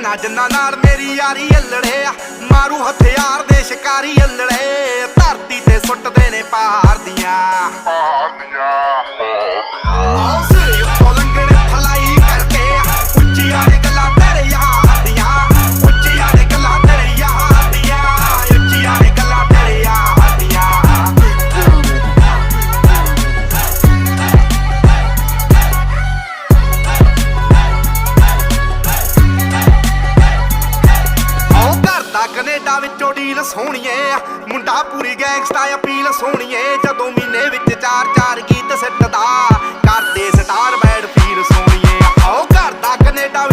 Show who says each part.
Speaker 1: ਉਹਨਾਂ ਜਿੰਨਾ ਨਾਲ ਮੇਰੀ ਯਾਰੀ ਅਲੜੇ ਆ, ਮਾਰੂ ਹਥਿਆਰ ਦੇ ਸ਼ਿਕਾਰੀ ਅਲੜੇ, ਧਰਤੀ ਤੇ ਸੁੱਟਦੇ ਨੇ ਪਹਾੜ ਦੀਆਂ ਸਿਰੇ ਉੱਤੋਂ ਲੰਘਣ ਫਲਾਈ ਕਰਕੇ, ਉੱਚੀਆਂ ਨੇ ਗੱਲਾਂ ਤੇਰੇ ਯਾਰ ਦੀਆਂ, ਉੱਚੀਆਂ ਨੇ ਗੱਲਾਂ ਤੇਰੇ ਯਾਰ ਦੀਆਂ, ਉੱਚੀਆਂ ਨੇ ਗੱਲਾਂ ਤੇਰੇ ਯਾਰ ਦੀਆਂ। ਕੈਨੇਡਾ ਵਿੱਚੋਂ ਡੀਲ ਸੋਹਣੀਏ, ਮੁੰਡਾ ਪੂਰੀ ਗੈਂਗਸਟਾ ਅਪੀਲ ਸੋਹਣੀਏ, ਜਦੋਂ ਮਹੀਨੇ ਵਿੱਚ 4-4 ਗੀਤ ਸਿੱਟਦਾ, ਕਰਦੇ ਸਟਾਰ ਬੈਡ ਫੀਲ ਸੋਹਣੀਏ। ਆਓ ਘਰ ਦਾ ਕੈਨੇਡਾ